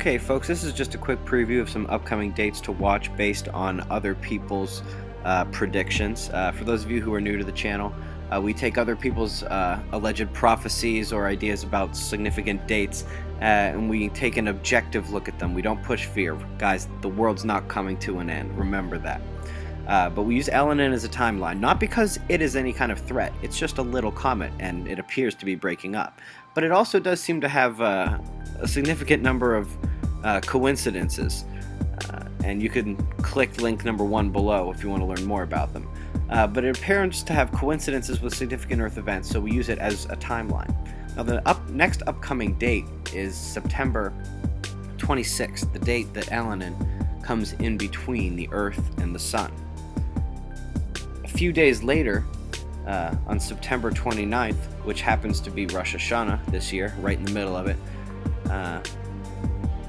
Okay, folks, this is just a quick preview of some upcoming dates to watch based on other people's predictions. For those of you who are new to the channel, we take other people's alleged prophecies or ideas about significant dates and we take an objective look at them. We don't push fear. Guys, the world's not coming to an end. Remember that. But we use Elenin as a timeline, not because it is any kind of threat. It's just a little comet, and it appears to be breaking up. But it also does seem to have a significant number of coincidences. And you can click link number 1 below if you want to learn more about them. But it appears to have coincidences with significant Earth events, so we use it as a timeline. Now, the next upcoming date is September 26th, the date that Elenin comes in between the Earth and the Sun. A few days later, on September 29th, which happens to be Rosh Hashanah this year, right in the middle of it,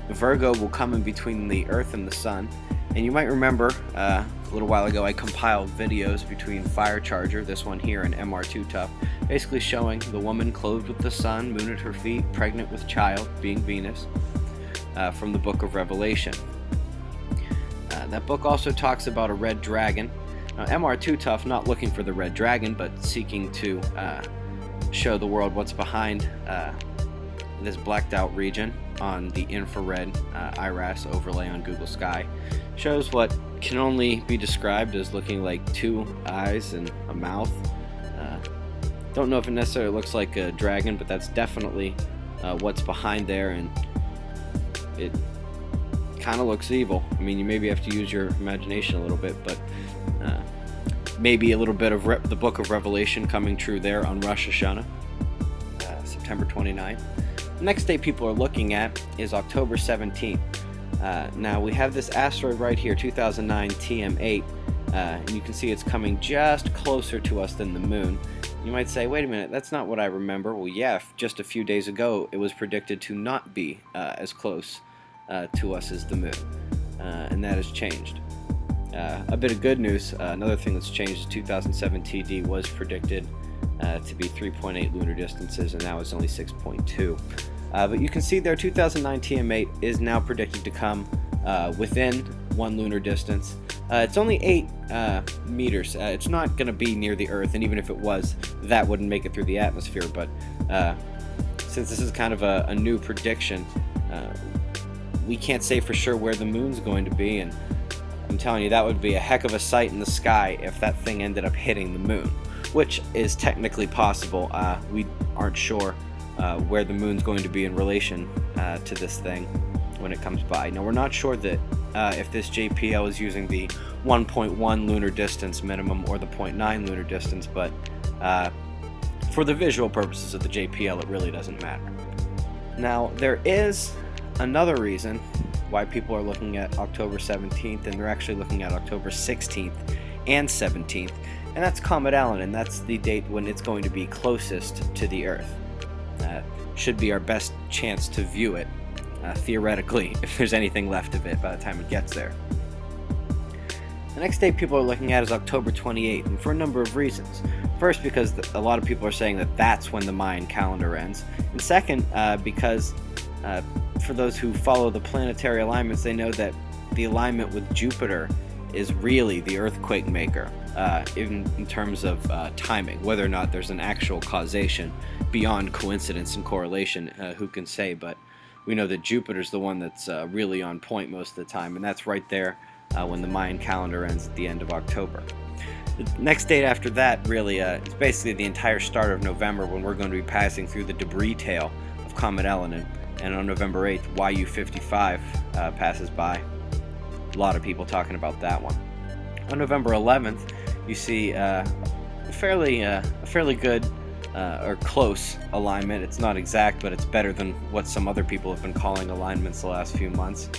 Virgo will come in between the Earth and the Sun. And you might remember a little while ago I compiled videos between Fire Charger, this one here, and MR2 Tough, basically showing the woman clothed with the sun, moon at her feet, pregnant with child, being Venus, from the book of Revelation. That book also talks about a red dragon. Now, MR2 Tough not looking for the red dragon, but seeking to show the world what's behind this blacked out region on the infrared IRAS overlay on Google Sky. Shows what can only be described as looking like 2 eyes and a mouth. Don't know if it necessarily looks like a dragon, but that's definitely what's behind there, and it kind of looks evil. I mean, you maybe have to use your imagination a little bit, but maybe a little bit of the book of Revelation coming true there on Rosh Hashanah, September 29th. The next day people are looking at is October 17th. Now we have this asteroid right here, 2009 TM8, and you can see it's coming just closer to us than the moon. You might say, wait a minute, that's not what I remember. Well, yeah, just a few days ago it was predicted to not be as close to us as the moon, and that has changed. A bit of good news, another thing that's changed is 2007 TD was predicted to be 3.8 lunar distances, and now it's only 6.2. But you can see there 2009 TM8 is now predicted to come within 1 lunar distance. It's only 8 meters. It's not going to be near the Earth, and even if it was, that wouldn't make it through the atmosphere. But since this is kind of a new prediction, we can't say for sure where the moon's going to be, and I'm telling you, that would be a heck of a sight in the sky if that thing ended up hitting the moon, which is technically possible. We aren't sure where the moon's going to be in relation to this thing when it comes by. Now, we're not sure that if this JPL is using the 1.1 lunar distance minimum or the 0.9 lunar distance, but for the visual purposes of the JPL, it really doesn't matter. Now, there is another reason why people are looking at October 17th, and they're actually looking at October 16th and 17th, and that's Comet Elenin. That's the date when it's going to be closest to the Earth. That should be our best chance to view it, theoretically, if there's anything left of it by the time it gets there. The next date people are looking at is October 28th, and for a number of reasons. First, because a lot of people are saying that that's when the Mayan calendar ends, and second, because for those who follow the planetary alignments, they know that the alignment with Jupiter is really the earthquake maker, in terms of timing. Whether or not there's an actual causation beyond coincidence and correlation, who can say, but we know that Jupiter's the one that's really on point most of the time, and that's right there when the Mayan calendar ends at the end of October. The next date after that really is basically the entire start of November, when we're going to be passing through the debris tail of Comet Elenin, and on November 8th, YU55 passes by. A lot of people talking about that one. On November 11th, you see a fairly good or close alignment. It's not exact, but it's better than what some other people have been calling alignments the last few months.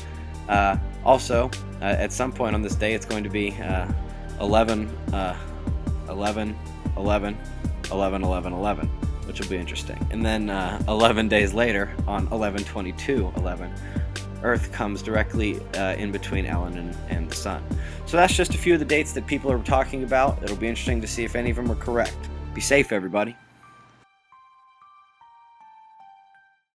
Also, at some point on this day, it's going to be 11, 11, 11, 11, 11, 11, which will be interesting. And then 11 days later, on 11/22/11, Earth comes directly in between Elenin and the Sun. So that's just a few of the dates that people are talking about. It'll be interesting to see if any of them are correct. Be safe, everybody.